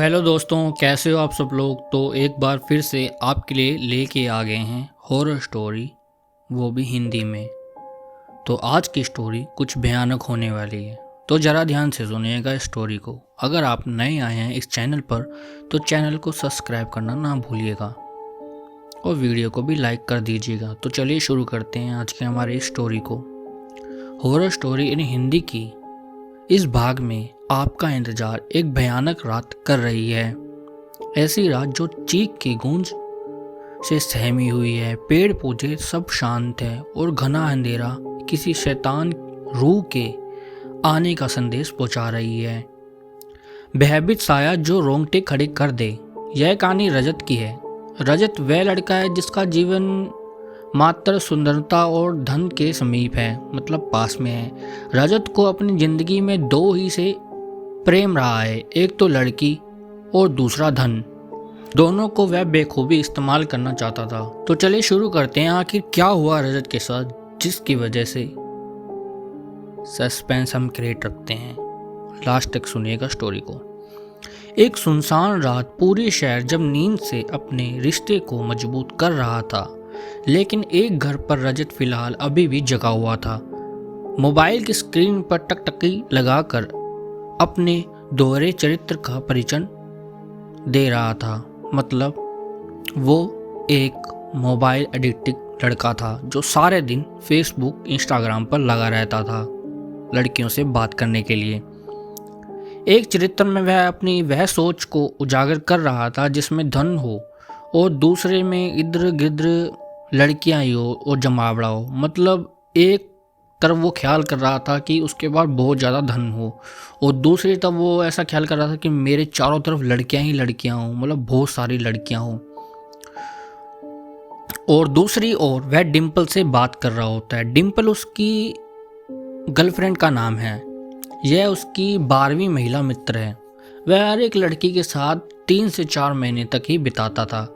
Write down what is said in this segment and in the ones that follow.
Hello दोस्तों, कैसे हो आप सब लोग। तो एक बार फिर से आपके लिए लेके आ गए हैं हॉरर स्टोरी, वो भी हिंदी में। तो आज की स्टोरी कुछ भयानक होने वाली है, तो ज़रा ध्यान से सुनिएगा इस स्टोरी को। अगर आप नए आए हैं इस चैनल पर तो चैनल को सब्सक्राइब करना ना भूलिएगा और वीडियो को भी लाइक कर दीजिएगा। तो चलिए शुरू करते हैं आज के हमारे इस स्टोरी को। हॉरर स्टोरी इन हिंदी की इस भाग में आपका इंतजार एक भयानक रात कर रही है। ऐसी रात जो चीख की गूंज से सहमी हुई है। पेड़ पौधे सब शांत है और घना अंधेरा किसी शैतान रूह के आने का संदेश पहुंचा रही है। भयभीत साया जो रोंगटे खड़े कर दे। यह कहानी रजत की है। रजत वह लड़का है जिसका जीवन मात्र सुंदरता और धन के समीप है, मतलब पास में है। रजत को अपनी जिंदगी में दो ही से प्रेम रहा है, एक तो लड़की और दूसरा धन। दोनों को वह बेखूबी इस्तेमाल करना चाहता था। तो चलिए शुरू करते हैं, आखिर क्या हुआ रजत के साथ जिसकी वजह से सस्पेंस हम क्रिएट रखते हैं। लास्ट तक सुनिएगा स्टोरी को। एक सुनसान रात, पूरी शहर जब नींद से अपने रिश्ते को मजबूत कर रहा था, लेकिन एक घर पर रजत फिलहाल अभी भी जगा हुआ था। मोबाइल की स्क्रीन पर टकटकी लगाकर अपने दोहरे चरित्र का परिचय दे रहा था। मतलब वो एक मोबाइल एडिक्टिव लड़का था जो सारे दिन फेसबुक इंस्टाग्राम पर लगा रहता था लड़कियों से बात करने के लिए। एक चरित्र में वह अपनी वह सोच को उजागर कर रहा था जिसमें धन हो और दूसरे में इधर गिर्द लड़कियां ही हो और जमावड़ा हो। मतलब एक तरफ वो ख्याल कर रहा था कि उसके पास बहुत ज़्यादा धन हो और दूसरी तरफ वो ऐसा ख्याल कर रहा था कि मेरे चारों तरफ लड़कियां ही लड़कियां हों, मतलब बहुत सारी लड़कियां हों। और दूसरी ओर वह डिम्पल से बात कर रहा होता है। डिम्पल उसकी गर्लफ्रेंड का नाम है। यह उसकी 12वीं महिला मित्र है। वह हर एक लड़की के साथ 3 से 4 महीने तक ही बिताता था।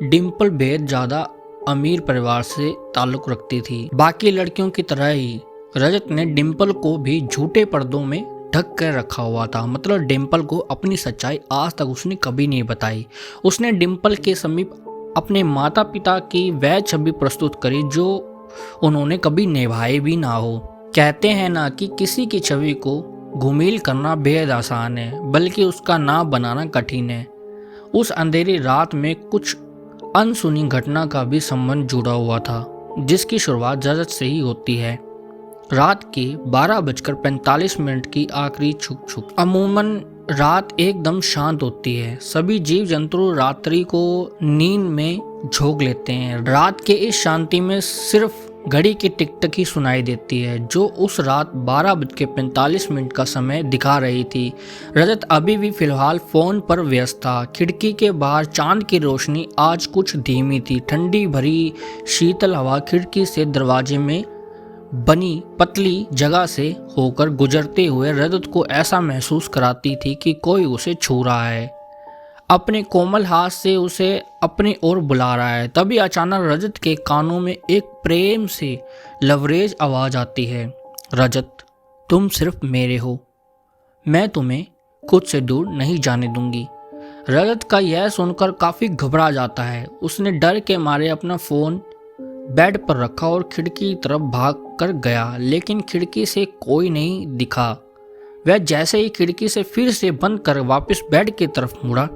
डिम्पल बेहद ज़्यादा अमीर परिवार से ताल्लुक़ रखती थी। बाकी लड़कियों की तरह ही रजत ने डिम्पल को भी झूठे पर्दों में ढक कर रखा हुआ था। मतलब डिम्पल को अपनी सच्चाई आज तक उसने कभी नहीं बताई। उसने डिम्पल के समीप अपने माता पिता की वह छवि प्रस्तुत करी जो उन्होंने कभी निभाई भी ना हो। कहते हैं ना कि किसी की छवि को घुमील करना बेहद आसान है, बल्कि उसका नाम बनाना कठिन है। उस अंधेरी रात में कुछ अनसुनी घटना का भी संबंध जुड़ा हुआ था, जिसकी शुरुआत रजत से ही होती है। रात के 12:45 की आखिरी छुक। अमूमन रात एकदम शांत होती है। सभी जीव जंतु रात्रि को नींद में झोंक लेते हैं। रात के इस शांति में सिर्फ घड़ी की टिक-टक ही सुनाई देती है, जो उस रात 12:45 का समय दिखा रही थी। रजत अभी भी फिलहाल फोन पर व्यस्त था। खिड़की के बाहर चांद की रोशनी आज कुछ धीमी थी। ठंडी भरी शीतल हवा खिड़की से दरवाजे में बनी पतली जगह से होकर गुजरते हुए रजत को ऐसा महसूस कराती थी कि कोई उसे छू रहा है, अपने कोमल हाथ से उसे अपनी ओर बुला रहा है। तभी अचानक रजत के कानों में एक प्रेम से लवरेज आवाज आती है, रजत, तुम सिर्फ मेरे हो, मैं तुम्हें खुद से दूर नहीं जाने दूंगी। रजत का यह सुनकर काफी घबरा जाता है। उसने डर के मारे अपना फोन बेड पर रखा और खिड़की की तरफ भाग कर गया, लेकिन खिड़की से कोई नहीं दिखा। वह जैसे ही खिड़की से फिर से बंद कर वापस बेड की तरफ मुड़ा,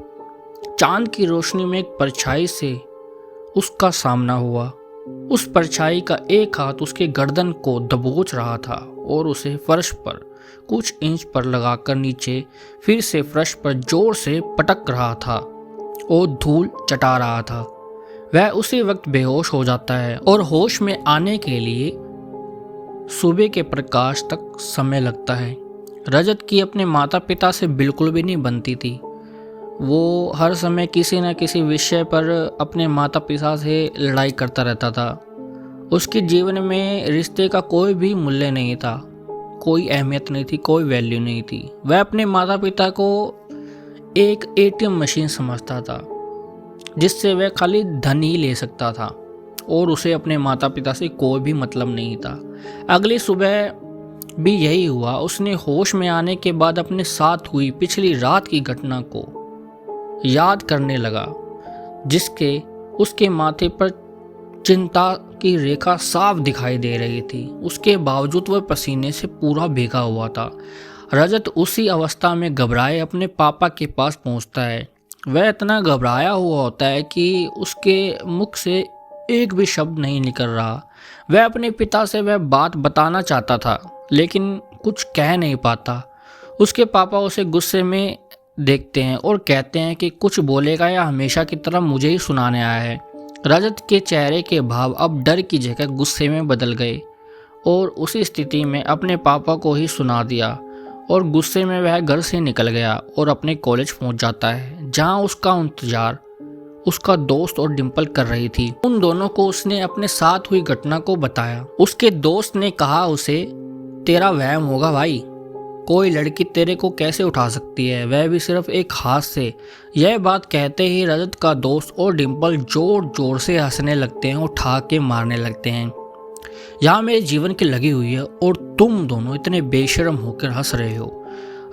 चांद की रोशनी में एक परछाई से उसका सामना हुआ। उस परछाई का एक हाथ उसके गर्दन को दबोच रहा था और उसे फर्श पर कुछ इंच पर लगाकर नीचे फिर से फर्श पर जोर से पटक रहा था और धूल चटा रहा था। वह उसी वक्त बेहोश हो जाता है और होश में आने के लिए सुबह के प्रकाश तक समय लगता है। रजत की अपने माता पिता से बिल्कुल भी नहीं बनती थी। वो हर समय किसी न किसी विषय पर अपने माता पिता से लड़ाई करता रहता था। उसके जीवन में रिश्ते का कोई भी मूल्य नहीं था, कोई अहमियत नहीं थी, कोई वैल्यू नहीं थी। वह अपने माता पिता को एक एटीएम मशीन समझता था जिससे वह खाली धन ही ले सकता था और उसे अपने माता पिता से कोई भी मतलब नहीं था। अगली सुबह भी यही हुआ। उसने होश में आने के बाद अपने साथ हुई पिछली रात की घटना को याद करने लगा, जिसके उसके माथे पर चिंता की रेखा साफ दिखाई दे रही थी। उसके बावजूद वह पसीने से पूरा भीगा हुआ था। रजत उसी अवस्था में घबराए अपने पापा के पास पहुंचता है। वह इतना घबराया हुआ होता है कि उसके मुख से एक भी शब्द नहीं निकल रहा। वह अपने पिता से वह बात बताना चाहता था, लेकिन कुछ कह नहीं पाता। उसके पापा उसे गुस्से में देखते हैं और कहते हैं कि कुछ बोलेगा या हमेशा की तरह मुझे ही सुनाने आया है। रजत के चेहरे के भाव अब डर की जगह गुस्से में बदल गए और उसी स्थिति में अपने पापा को ही सुना दिया और गुस्से में वह घर से निकल गया और अपने कॉलेज पहुंच जाता है, जहां उसका इंतजार उसका दोस्त और डिम्पल कर रही थी। उन दोनों को उसने अपने साथ हुई घटना को बताया। उसके दोस्त ने कहा उसे, तेरा वहम होगा भाई, कोई लड़की तेरे को कैसे उठा सकती है, वह भी सिर्फ एक हाथ से। यह बात कहते ही रजत का दोस्त और डिम्पल जोर जोर से हंसने लगते हैं और उठा के मारने लगते हैं। यहाँ मेरे जीवन की लगी हुई है और तुम दोनों इतने बेशर्म होकर हंस रहे हो।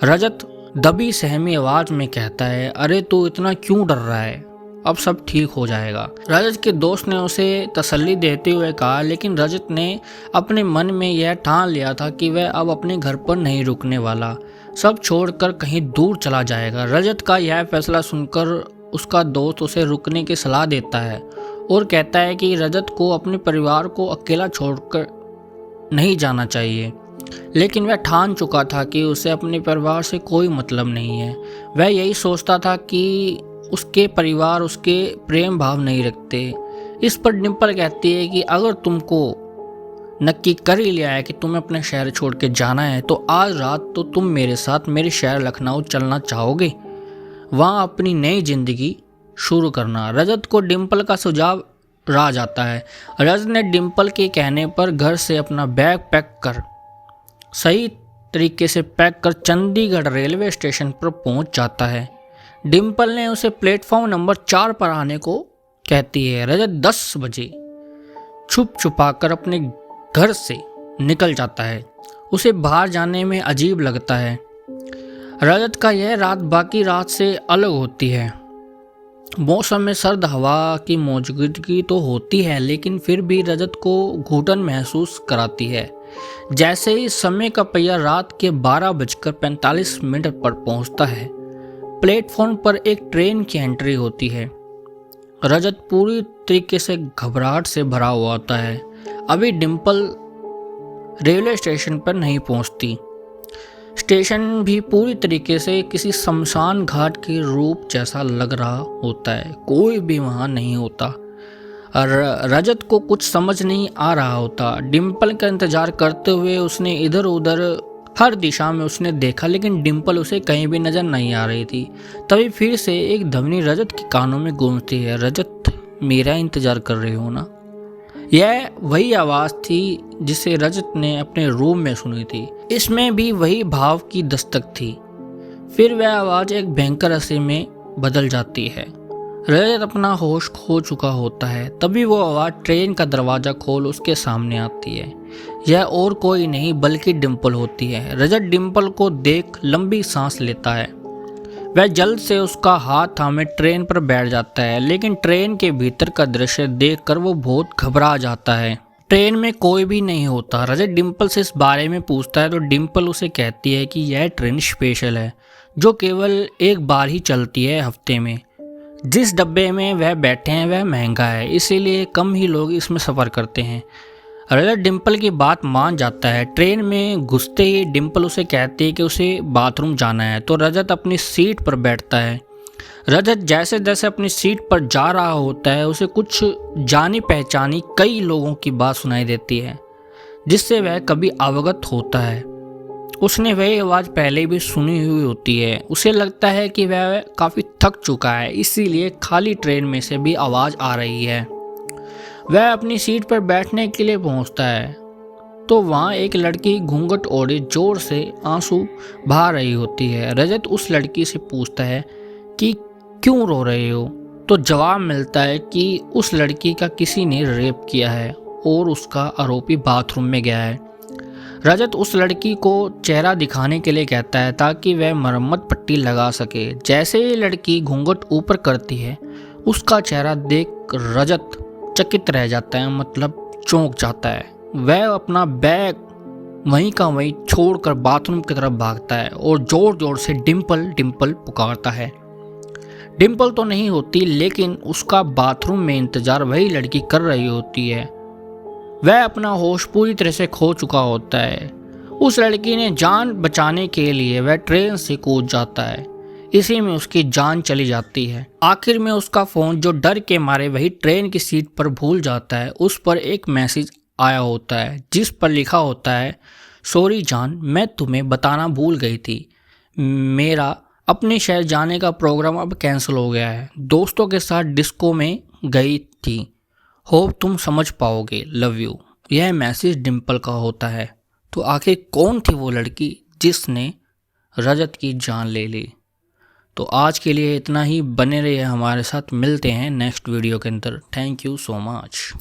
रजत दबी सहमी आवाज में कहता है, अरे तू इतना क्यों डर रहा है, अब सब ठीक हो जाएगा। रजत के दोस्त ने उसे तसल्ली देते हुए कहा, लेकिन रजत ने अपने मन में यह ठान लिया था कि वह अब अपने घर पर नहीं रुकने वाला, सब छोड़कर कहीं दूर चला जाएगा। रजत का यह फैसला सुनकर उसका दोस्त उसे रुकने की सलाह देता है और कहता है कि रजत को अपने परिवार को अकेला छोड़कर नहीं जाना चाहिए, लेकिन वह ठान चुका था कि उसे अपने परिवार से कोई मतलब नहीं है। वह यही सोचता था कि उसके परिवार उसके प्रेम भाव नहीं रखते। इस पर डिम्पल कहती है कि अगर तुमको नक्की कर ही लिया है कि तुम्हें अपने शहर छोड़ के जाना है, तो आज रात तो तुम मेरे साथ मेरे शहर लखनऊ चलना चाहोगे, वहाँ अपनी नई जिंदगी शुरू करना। रजत को डिम्पल का सुझाव राज आता है। रजत ने डिम्पल के कहने पर घर से अपना बैग पैक कर सही तरीके से पैक कर चंडीगढ़ रेलवे स्टेशन पर पहुंच जाता है। डिम्पल ने उसे प्लेटफॉर्म नंबर 4 पर आने को कहती है। रजत 10 बजे छुप छुपाकर अपने घर से निकल जाता है। उसे बाहर जाने में अजीब लगता है। रजत का यह रात बाकी रात से अलग होती है। मौसम में सर्द हवा की मौजूदगी तो होती है, लेकिन फिर भी रजत को घुटन महसूस कराती है। जैसे ही समय का पहिया रात के 12:45 पर पहुंचता है, प्लेटफॉर्म पर एक ट्रेन की एंट्री होती है। रजत पूरी तरीके से घबराहट से भरा हुआ होता है। अभी डिम्पल रेलवे स्टेशन पर नहीं पहुंचती। स्टेशन भी पूरी तरीके से किसी शमशान घाट के रूप जैसा लग रहा होता है, कोई भी वहाँ नहीं होता। और रजत को कुछ समझ नहीं आ रहा होता। डिम्पल का इंतजार करते हुए उसने इधर उधर हर दिशा में उसने देखा, लेकिन डिम्पल उसे कहीं भी नजर नहीं आ रही थी। तभी फिर से एक ध्वनि रजत के कानों में गूंजती है, रजत मेरा इंतजार कर रहे हो ना। यह वही आवाज़ थी जिसे रजत ने अपने रूम में सुनी थी। इसमें भी वही भाव की दस्तक थी। फिर वह आवाज़ एक भयंकर हंसी में बदल जाती है। रजत अपना होश खो चुका होता है। तभी वो आवाज़ ट्रेन का दरवाज़ा खोल उसके सामने आती है। यह और कोई नहीं बल्कि डिम्पल होती है। रजत डिम्पल को देख लंबी सांस लेता है। वह जल्द से उसका हाथ थामे ट्रेन पर बैठ जाता है, लेकिन ट्रेन के भीतर का दृश्य देखकर वो बहुत घबरा जाता है। ट्रेन में कोई भी नहीं होता। रजत डिम्पल से इस बारे में पूछता है तो डिम्पल उसे कहती है कि यह ट्रेन स्पेशल है, जो केवल एक बार ही चलती है हफ्ते में। जिस डब्बे में वह बैठे हैं वह महंगा है, इसीलिए कम ही लोग इसमें सफ़र करते हैं। रजत डिम्पल की बात मान जाता है। ट्रेन में घुसते ही डिम्पल उसे कहती है कि उसे बाथरूम जाना है, तो रजत अपनी सीट पर बैठता है। रजत जैसे जैसे अपनी सीट पर जा रहा होता है, उसे कुछ जानी पहचानी कई लोगों की बात सुनाई देती है, जिससे वह कभी अवगत होता है। उसने वही आवाज़ पहले भी सुनी हुई होती है। उसे लगता है कि वह काफ़ी थक चुका है, इसीलिए खाली ट्रेन में से भी आवाज़ आ रही है। वह अपनी सीट पर बैठने के लिए पहुंचता है तो वहाँ एक लड़की घूंघट ओढ़े जोर से आंसू बहा रही होती है। रजत उस लड़की से पूछता है कि क्यों रो रहे हो, तो जवाब मिलता है कि उस लड़की का किसी ने रेप किया है और उसका आरोपी बाथरूम में गया है। रजत उस लड़की को चेहरा दिखाने के लिए कहता है ताकि वह मरम्मत पट्टी लगा सके। जैसे ही लड़की घूंघट ऊपर करती है, उसका चेहरा देख रजत चकित रह जाता है, मतलब चौंक जाता है। वह अपना बैग वहीं का वहीं छोड़कर बाथरूम की तरफ भागता है और जोर जोर से डिम्पल डिम्पल पुकारता है। डिम्पल तो नहीं होती, लेकिन उसका बाथरूम में इंतजार वही लड़की कर रही होती है। वह अपना होश पूरी तरह से खो चुका होता है। उस लड़की ने जान बचाने के लिए वह ट्रेन से कूद जाता है। इसी में उसकी जान चली जाती है। आखिर में उसका फ़ोन, जो डर के मारे वही ट्रेन की सीट पर भूल जाता है, उस पर एक मैसेज आया होता है जिस पर लिखा होता है, सॉरी जान, मैं तुम्हें बताना भूल गई थी। मेरा अपने शहर जाने का प्रोग्राम अब कैंसिल हो गया है। दोस्तों के साथ डिस्को में गई थी। होप तुम समझ पाओगे, लव यू। यह मैसेज डिम्पल का होता है। तो आखिर कौन थी वो लड़की जिसने रजत की जान ले ली? तो आज के लिए इतना ही। बने रहिए हमारे साथ, मिलते हैं नेक्स्ट वीडियो के अंदर। Thank you so much.